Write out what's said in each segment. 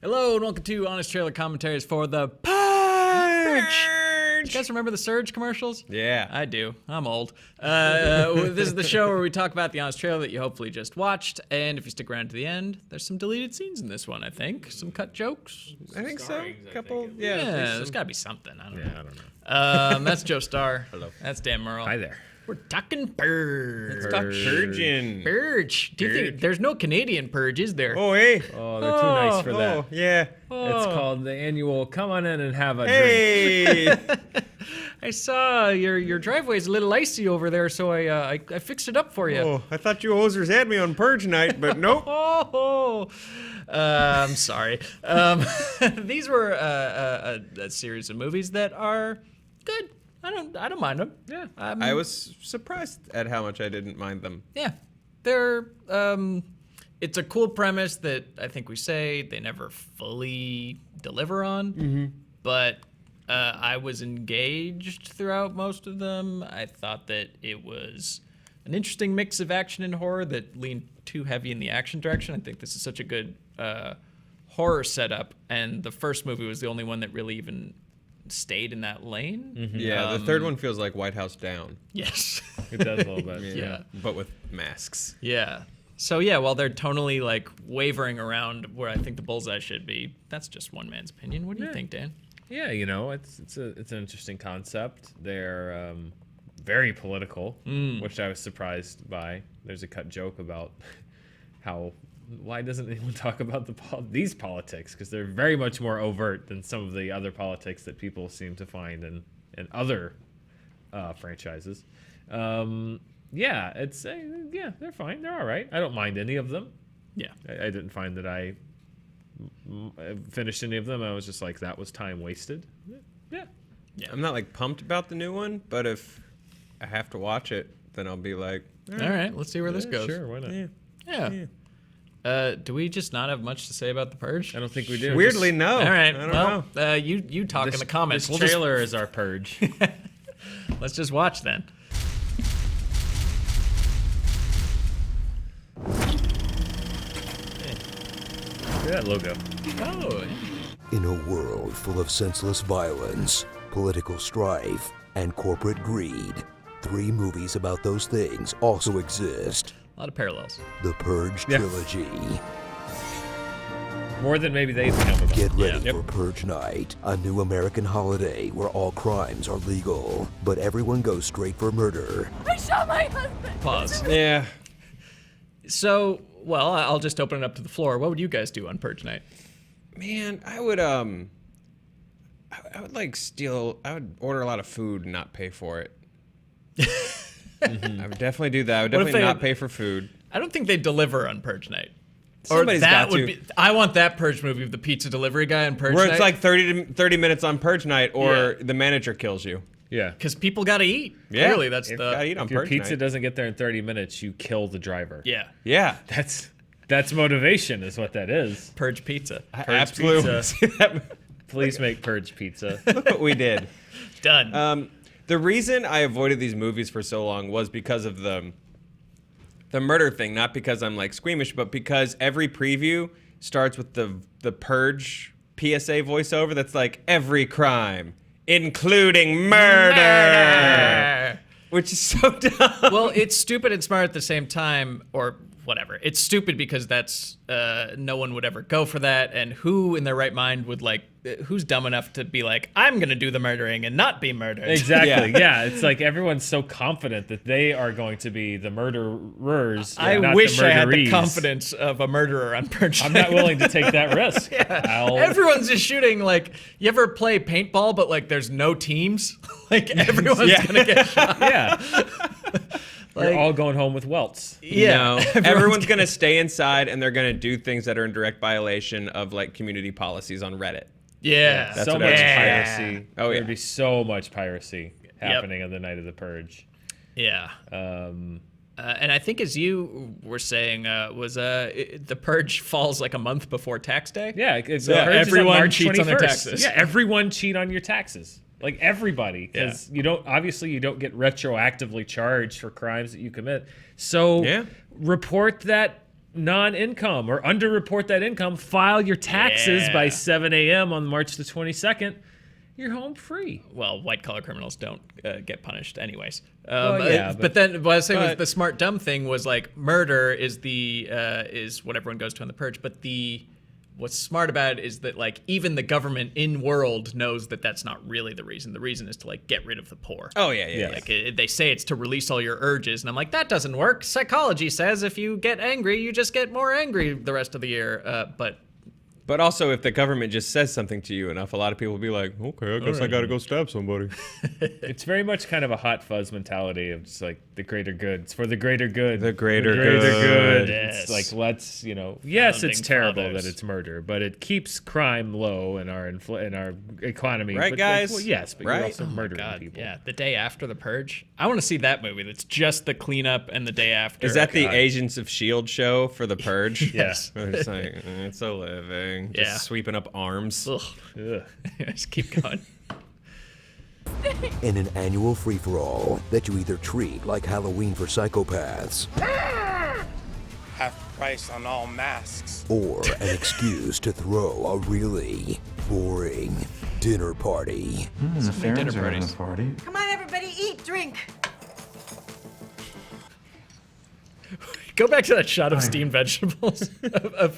Hello and welcome to Honest Trailer Commentaries for the Purge. You guys remember the Surge commercials? Yeah. I do. I'm old. This is the show where we talk about the Honest Trailer that you hopefully just watched. And if you stick around to the end, there's some deleted scenes in this one, I think. Some cut jokes. I think so. Couple. Yeah, Yeah. there's got to be something. I don't know. I don't know. That's Joe Starr. Hello. That's Dan Murrel. Hi there. We're talking Purge. Let's talk Purging. Purge. Do you think there's no Canadian Purge, is there? Oh, hey. Oh, they're too nice for that. Oh, yeah. It's called the annual come on in and have a drink. Hey. I saw your driveway's a little icy over there, so I fixed it up for you. Oh, I thought you hosers had me on Purge night, but nope. I'm sorry. These were a series of movies that are good. I don't mind them. Yeah. I was surprised at how much I didn't mind them. Yeah, they're it's a cool premise that I think we say they never fully deliver on. Mm-hmm. But I was engaged throughout most of them. I thought that it was an interesting mix of action and horror that leaned too heavy in the action direction. I think this is such a good horror setup, and the first movie was the only one that really even stayed in that lane. Mm-hmm. Yeah, the third one feels like White House Down. Yes. It does a little bit. Yeah. But with masks. Yeah. So yeah, while they're tonally like wavering around where I think the bullseye should be, that's just one man's opinion. What do you think, Dan? Yeah, you know, it's an interesting concept. They're very political, which I was surprised by. There's a cut joke about why doesn't anyone talk about these politics? Because they're very much more overt than some of the other politics that people seem to find in other franchises. Yeah, they're fine. They're all right. I don't mind any of them. Yeah. I didn't find that I finished any of them. I was just like, that was time wasted. Yeah. I'm not like pumped about the new one, but if I have to watch it, then I'll be like, All right, let's see where this goes. Sure, why not? Yeah. Do we just not have much to say about the Purge? I don't think we do. weirdly, no. All right. I don't know. You talk in the comments. This We'll trailer is our Purge. Let's just watch then. Look at that logo. Oh. In a world full of senseless violence, political strife, and corporate greed, 3 movies about those things also exist. A lot of parallels. The Purge Yeah. trilogy. More than maybe they think about. Get ready Yeah. for Purge Night, a new American holiday where all crimes are legal, but everyone goes straight for murder. I shot my husband. Pause. Yeah. So, well, I'll just open it up to the floor. What would you guys do on Purge night? Man, I would like I would order a lot of food and not pay for it. I would definitely do that. I would What if definitely they- not pay for food. I don't think they deliver on Purge night. Somebody's got to. be. I want that Purge movie with the pizza delivery guy on Purge Where night. it's like 30 minutes on Purge night, or Yeah. the manager kills you. Yeah. because people got to eat. Yeah. Clearly, that's You the gotta eat on If your Purge pizza night. doesn't get there in 30 minutes, you kill the driver. yeah. Yeah. That's motivation is what that is. Purge pizza. Absolutely. pizza. See that? Please make Purge pizza. Look what we did. Done. The reason I avoided these movies for so long was because of the murder thing, not because I'm like squeamish, but because every preview starts with the Purge PSA voiceover that's like every crime, including murder. Which is so dumb. Well, it's stupid and smart at the same time, or whatever. It's stupid because that's no one would ever go for that, and who in their right mind would who's dumb enough to be like, I'm gonna do the murdering and not be murdered? Exactly. Yeah. It's like everyone's so confident that they are going to be the murderers. I not wish the I had the murderees. confidence of a murderer on Purge I'm night. not willing to take that risk. Everyone's just shooting you ever play paintball, but there's no teams? Everyone's gonna get shot. Yeah. Like- You're all going home with welts. Yeah. No, everyone's gonna stay inside and they're gonna do things that are in direct violation of community policies on Reddit. Yeah. That's so what much I was- piracy. Oh, yeah. There'd be so much piracy happening on the night of the Purge. Yeah. And I think, as you were saying, the Purge falls like a month before tax day. Yeah, it's everyone March cheats on their 21st. taxes. Yeah, everyone cheat on your taxes. Like everybody, because you don't retroactively charged for crimes that you commit. So Yeah. report that non-income or underreport that income, file your taxes by 7 a.m. on March the 22nd, you're home free. Well, white-collar criminals don't get punished anyways. but then what I was saying was the smart dumb thing was like murder is what everyone goes to on the Purge, but what's smart about it is that like even the government in world knows that that's not really the reason. The reason is to like get rid of the poor. Oh yeah. Like they say it's to release all your urges, and I'm like, that doesn't work. Psychology says if you get angry, you just get more angry the rest of the year. But also, if the government just says something to you enough, a lot of people will be like, okay, I guess I gotta go stab somebody. It's very much kind of a hot fuzz mentality of just like the greater good. It's for the greater good. The greater good. Yes. It's like, let's, yes, it's Founding terrible fathers. that it's murder, but it keeps crime low in our economy. Right, but guys? Well, yes, but Right? you're also Oh my murdering God, people. yeah, the day after the Purge. I want to see that movie. That's just the cleanup and the day after. Is that the Agents of S.H.I.E.L.D. show for the Purge? Yes. Where it's like, it's a living. Just Yeah. sweeping up arms. Ugh. Just keep going. In an annual free-for-all that you either treat like Halloween for psychopaths Half price on all masks. or an excuse to throw a really boring dinner party. The fans dinner are having parties. a party. Come on, everybody, eat, drink. Go back to that shot of steamed vegetables, of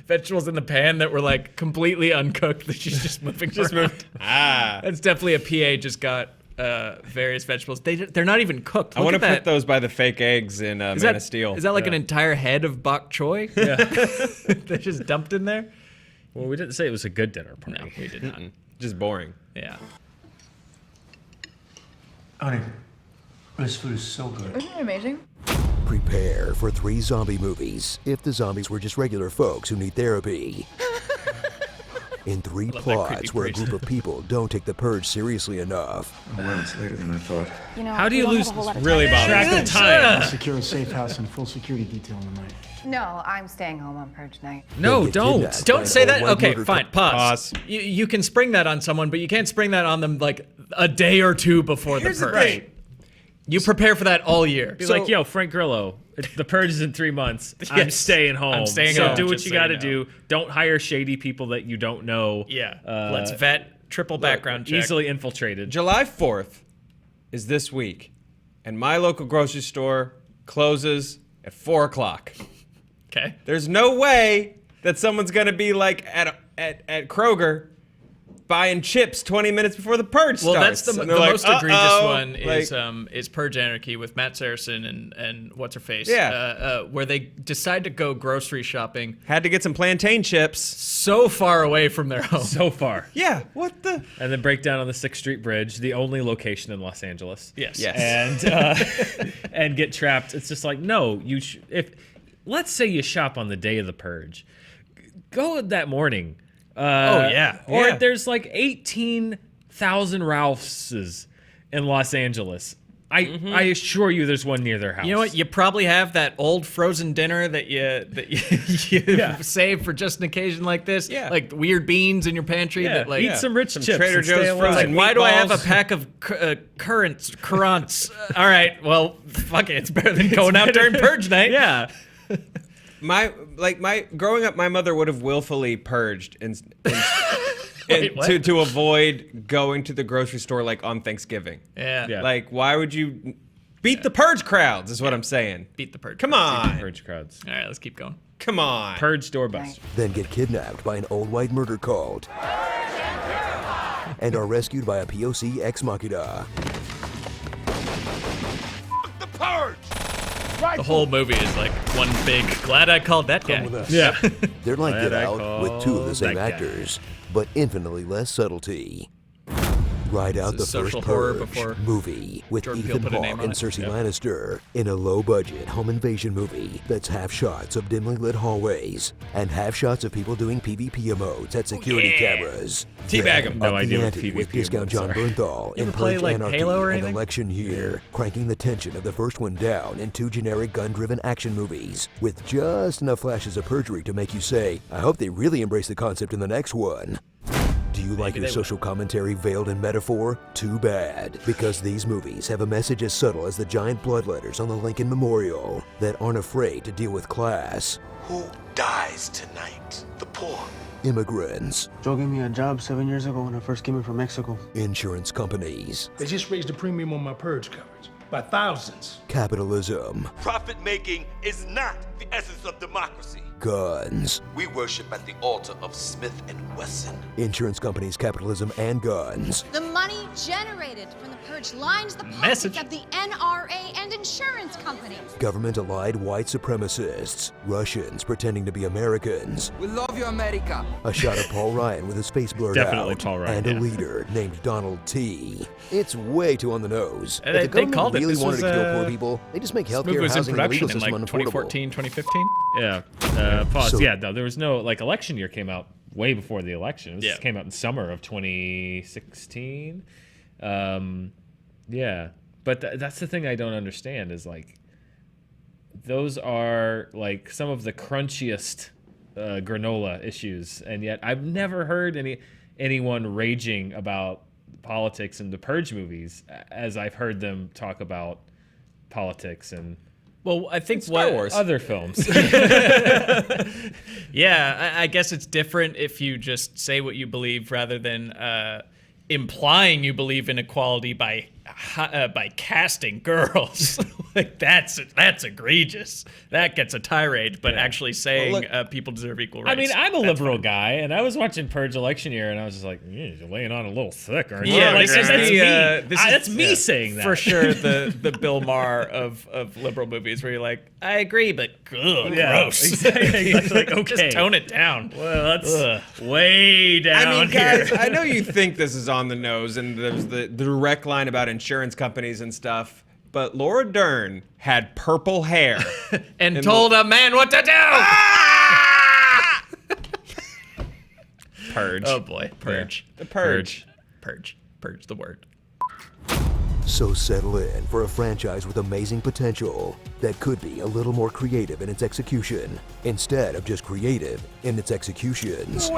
vegetables in the pan that were like completely uncooked that she's just moving around. That's definitely a PA just got various vegetables. They're not even cooked. I want to Look at put those by the fake eggs in Man of Steel. Is that like an entire head of bok choy? Yeah. They're just dumped in there? Well, we didn't say it was a good dinner party. No, we did not. Just boring. Yeah. Honey, this food is so good. Isn't it amazing? Prepare for 3 zombie movies if the zombies were just regular folks who need therapy. In 3 love that plots creepy where a priest. group of people don't take the Purge seriously enough. Well, it's later than I thought. How do you lose Really track bothers of time? Secure a safe house and full security detail in the night. No, I'm staying home on Purge night. No, Then get don't. kidnapped by Don't an say that. old white Okay, murder fine. Pause. Pause. You can spring that on someone, but you can't spring that on them like a day or two before Here's the the Purge. thing. You prepare for that all year. Be like, yo, Frank Grillo, the Purge is in 3 months. I'm Yes. staying home. I'm staying so home, do what just you so you got to know. do. Don't hire shady people that you don't know. Yeah. Let's vet, triple background check. Easily infiltrated. July 4th is this week, and my local grocery store closes at 4 o'clock. Okay. There's no way that someone's gonna be like at Kroger buying chips 20 minutes before the Purge Well, starts. that's the And they're like, most egregious "Uh-oh." one is Like, Purge Anarchy with Matt Saracen and what's her face. Yeah. Where they decide to go grocery shopping had to get some plantain chips. so far away from their home. So far. Yeah, what the? And then break down on the 6th Street Bridge, the only location in Los Angeles. Yes. Yes. And get trapped. It's just like, no, if let's say you shop on the day of the Purge, go that morning. Yeah. Or Yeah. there's like 18,000 Ralphs in Los Angeles. I assure you there's one near their house. You know what? You probably have that old frozen dinner that you Yeah. save for just an occasion like this. Yeah. Like weird beans in your pantry Yeah, that like eat some rich Some chips. Trader and stay Joe's alive. frozen Like, why do I have a meatballs. pack of currants? All right, well, fuck it. It's better than going out during Purge night. Yeah. My growing up, my mother would have willfully purged Wait, what? to avoid going to the grocery store like on Thanksgiving. Yeah. Yeah. Like, why would you beat the Purge crowds? Is what I'm saying. Beat the Purge. Come on, Purge crowds. All right, let's keep going. come on. Purge doorbuster. Then get kidnapped by an old white murder cult and are rescued by a POC ex machina. The whole movie is like one big. Glad I called that guy. Yeah. They're like Glad Get I Out with 2 of the same called that guy. actors, but infinitely less subtlety. Ride out the is social first horror Purge before movie with Jordan Peele Ethan put a name Hawke on and it. Cersei Yep. Lannister in a low-budget home invasion movie that's half shots of dimly lit hallways and half shots of people doing PvP emotes at security cameras. Teabag Then 'em. No up the idea what ante with PvP discount emotes John are. Bernthal in ever play, Purge like, Anarchy Halo or and anything? Election Year, cranking the tension of the first one down in 2 generic gun-driven action movies with just enough flashes of perjury to make you say, I hope they really embrace the concept in the next one. Do you like your social commentary veiled in metaphor? Too bad, because these movies have a message as subtle as the giant blood letters on the Lincoln Memorial that aren't afraid to deal with class. Who dies tonight? The poor. Immigrants. Joe gave me a job 7 years ago when I first came in from Mexico. Insurance companies. They just raised the premium on my Purge coverage by thousands. Capitalism. Profit making is not the essence of democracy. Guns. We worship at the altar of Smith & Wesson. Insurance companies, capitalism, and guns. The money generated from the Purge lines the pockets of the NRA and insurance companies. Government-allied white supremacists. Russians pretending to be Americans. We love you, America. A shot of Paul Ryan with his face blurred Definitely out. Paul Ryan, and a leader named Donald T. It's way too on the nose. And If the they government called it. really This wanted was, to kill poor people, they just make This movie healthcare, was in housing, and the production legal in like system unaffordable. 2014, 2015. Yeah. Pause. So- Yeah, no, there was no, like, election year came out way before the election. This Yeah. came out in summer of 2016. Yeah. But that's the thing I don't understand is, like, those are, like, some of the crunchiest granola issues. And yet I've never heard anyone raging about politics in the Purge movies as I've heard them talk about politics and Well, I think Star Wars. other films. Yeah, I guess it's different if you just say what you believe rather than implying you believe in equality by casting girls. Like that's egregious. That gets a tirade. But actually saying people deserve equal rights. I mean, I'm a that's liberal fine. guy, and I was watching Purge election year, and I was just like, you're laying on a little thick, aren't you? Yeah, like, this is that's the, me. That's me saying that. For sure, the Bill Maher of liberal movies where you're like, I agree, but gross. Exactly. Like, okay. Just tone it down. Well, that's way down I mean, guys, here. I know you think this is on the nose, and there's the direct line about insurance companies and stuff, but Laura Dern had purple hair and told a man what to do. Purge. Oh boy, Purge. The Purge. Purge, the word. So settle in for a franchise with amazing potential that could be a little more creative in its execution, instead of just creative in its executions.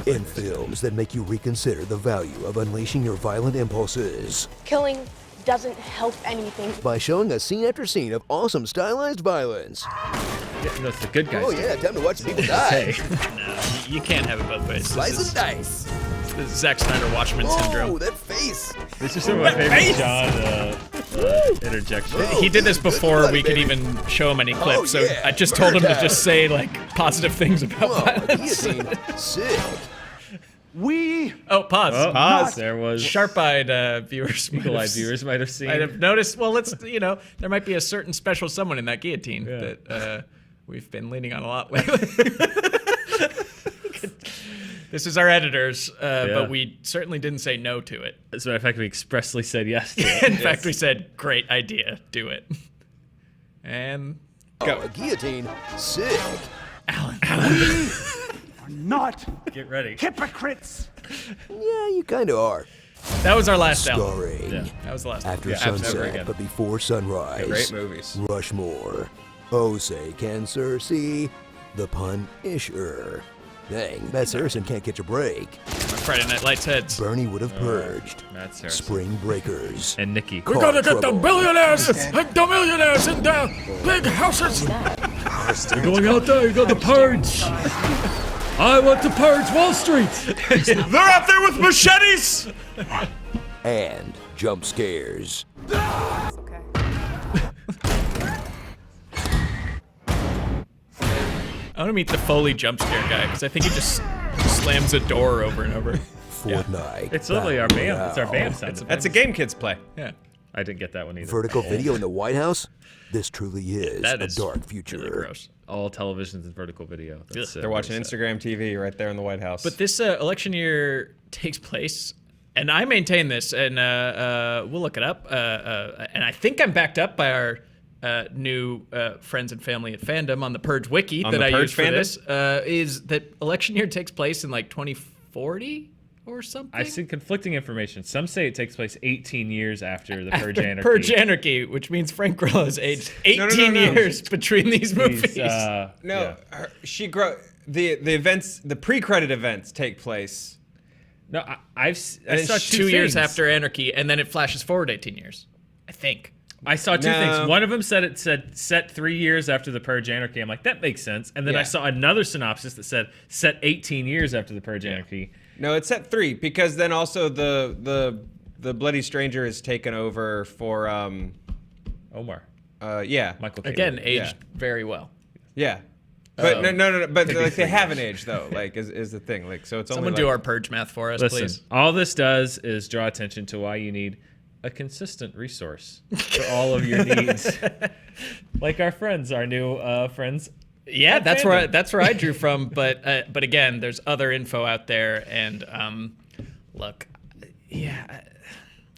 In films that make you reconsider the value of unleashing your violent impulses. Killing doesn't help anything. By showing us scene after scene of awesome stylized violence. Yeah, no, it's the good guys. Oh yeah, time to watch people die. No, you can't have it both ways. Slice and dice. This is Zack Snyder Watchmen syndrome. Oh, that face. This is some of my favorite John interjections. He did this before we could even show him any clips, so yeah, I just told him to murder. just say like positive things about Whoa, violence. guillotine. Sick. We Oh, pause. Oh, Pause. There was Sharp-eyed viewers. might eagle-eyed have- viewers might have seen. Might have noticed. Well, there might be a certain special someone in that guillotine that we've been leaning on a lot lately. This is our editors, but we certainly didn't say no to it. As a matter of fact, we expressly said yes to it. In fact, we said, great idea, do it. And Oh, a guillotine. Sick. not Get ready. hypocrites. Yeah, you kind of are. that was our last album. Starring That was the last After album. Never Sunset, Again. but before sunrise. Great movies. Rushmore. Oh, say, can Sir see the Punisher? Dang, Matt Saracen can't catch a break. Friday Night Lights heads. Bernie would have purged. Matt Saracen. Spring Breakers. And Nikki. We gotta get the billionaires and the millionaires in the big houses. You're going out there, you got the Purge. I want to purge Wall Street. They're out there with machetes! And jump scares. Okay. I want to meet the Foley jump scare guy because I think he just slams a door over and over. Fortnite. It's literally our BAM. It's our BAM sound. That's a game kids play. Yeah. I didn't get that one either. Vertical video in the White House? This truly is That a is dark really future. gross. All televisions and vertical video. That's, They're watching what he said. Instagram TV right there in the White House. But this election year takes place, and I maintain this, and we'll look it up. And I think I'm backed up by our new friends and family at Fandom on the Purge Wiki On that the I Purge use for fandom? this. Is that election year takes place in like 2040 or something? I've seen conflicting information. Some say it takes place 18 years after the Purge Anarchy. Purge Anarchy, which means Frank Grillo has aged 18 no. years between these movies. No, yeah. the events, the pre-credit events take place No, I saw 2 years after Anarchy, and then it flashes forward 18 years. I think. I saw two things. One of them said set 3 years after the Purge Anarchy. I'm like, that makes sense. And then I saw another synopsis that said set 18 years after the Purge Anarchy. No, it's set 3 because then also the Bloody Stranger is taken over for Omar. Yeah. Michael Caine. Again, aged very well. Yeah. But no. But like they haven't aged though. Like is the thing. Like so it's Someone only do our Purge math for us, please. All this does is draw attention to why you need a consistent resource for all of your needs, like our friends, our new friends. Yeah, that's where I drew from. But again, there's other info out there, and look, yeah,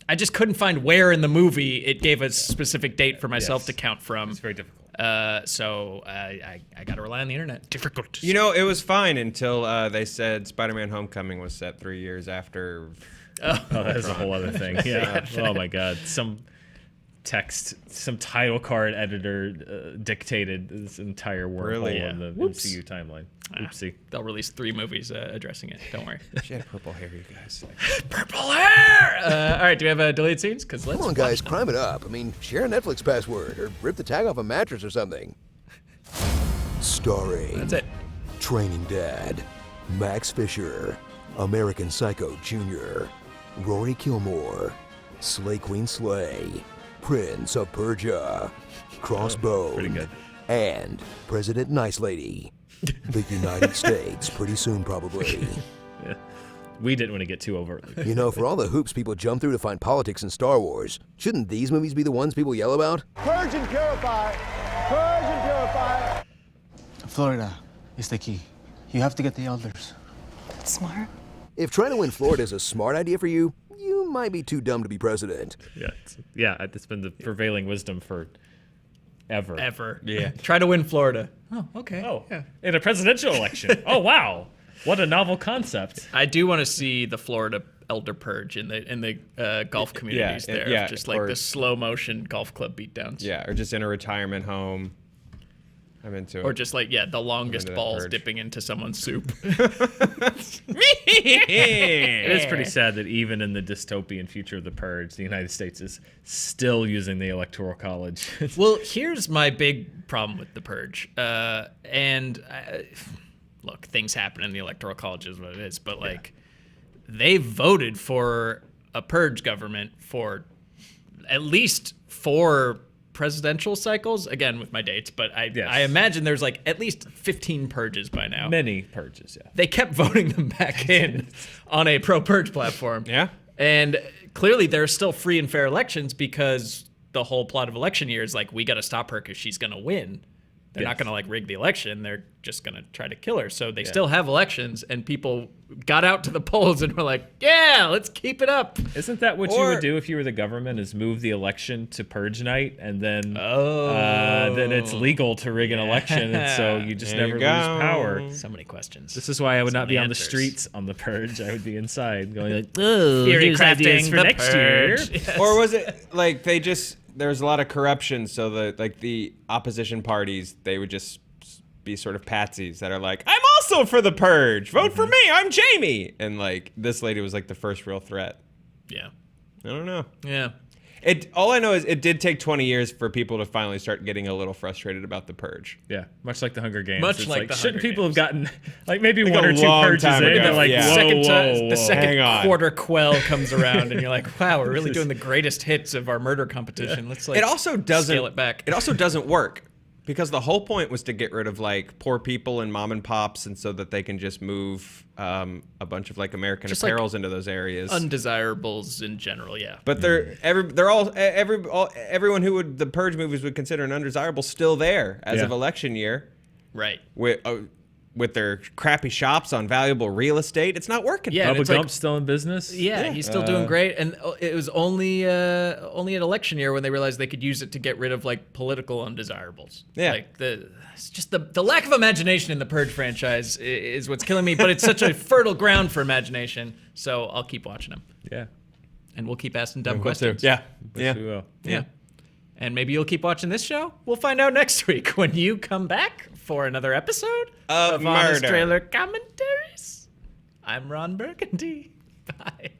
I just couldn't find where in the movie it gave a specific date for myself to count from. It's very difficult. So I got to rely on the internet. Difficult. You know, it was fine until they said Spider-Man: Homecoming was set 3 years after. Oh, that's a whole other thing. Yeah. Oh my God. Some title card editor dictated this entire wormhole in the MCU timeline. Oopsie. They'll release 3 movies addressing it. Don't worry. She had purple hair, you guys. Purple hair! All right, do we have deleted scenes? Come on, guys, crime it up. I mean, share a Netflix password or rip the tag off a mattress or something. Starring. That's it. Training Dad, Max Fisher, American Psycho Jr., Rory Kilmore, Slay Queen Slay, Prince of Persia, Crossbone, pretty good. And President Nice Lady. The United States, pretty soon probably. Yeah. We didn't want to get too overtly. You know, for all the hoops people jump through to find politics in Star Wars, shouldn't these movies be the ones people yell about? Purge and purify. Purge and purify. Florida is the key. You have to get the elders. That's smart. If trying to win Florida is a smart idea for you, you might be too dumb to be president. Yeah, it's been the prevailing wisdom for ever. Yeah. Try to win Florida. Oh, okay. Oh, yeah. In a presidential election. Oh, wow. What a novel concept. I do want to see the Florida Elder Purge in the golf communities there. Yeah, just like the slow motion golf club beatdowns. Yeah, or just in a retirement home. I'm into it. Or just like, the longest balls purge. dipping into someone's soup. It is pretty sad that even in the dystopian future of the Purge, the United States is still using the Electoral College. Well, here's my big problem with the Purge. Look, things happen in the Electoral College is what it is, but they voted for a Purge government for at least 4 presidential cycles, again with my dates, but I imagine there's at least 15 purges by now. Many purges, yeah. They kept voting them back in on a pro-purge platform. Yeah. And clearly there are still free and fair elections because the whole plot of election year is we got to stop her because she's going to win. They're not going to rig the election. They're just going to try to kill her. So they still have elections, and people got out to the polls and were like, yeah, let's keep it up. Isn't that what you would do if you were the government, is move the election to Purge night, and then then it's legal to rig an election, and so you just never lose power. So many questions. This is why I would not be on the streets on the Purge. I would be inside going oh, theory here's crafting ideas for the next Purge. year. Or was it they just... There was a lot of corruption, so the opposition parties, they would just be sort of patsies that are like, I'm also for the Purge. Vote for me. I'm Jamie. And this lady was the first real threat. Yeah. I don't know. Yeah. All I know is it did take 20 years for people to finally start getting a little frustrated about the Purge. Yeah, much like the Hunger Games. Much it's like the shouldn't Hunger people Games. have gotten maybe Like one a or two long purges time in? ago. They're like, Yeah. whoa, The second Hang on. quarter quell comes around, and you're like, wow, we're really doing the greatest hits of our murder competition. Let's It also doesn't scale it back. It also doesn't work because the whole point was to get rid of poor people and mom and pops, and so that they can just move a bunch of American Just, apparels into those areas. Undesirables in general, yeah. But everyone who the Purge movies would consider an undesirable still there as of election year. Right. With their crappy shops on valuable real estate. It's not working. Yeah, Bubba Gump's still in business. Yeah, he's still doing great. And it was only an election year when they realized they could use it to get rid of political undesirables. Yeah. It's just the lack of imagination in the Purge franchise is what's killing me, but it's such a fertile ground for imagination. So I'll keep watching them. Yeah. And we'll keep asking dumb questions. Yeah. Yes, we will. Yeah. And maybe you'll keep watching this show. We'll find out next week when you come back for another episode of Honest Murder. Trailer Commentaries. I'm Ron Burgundy. Bye.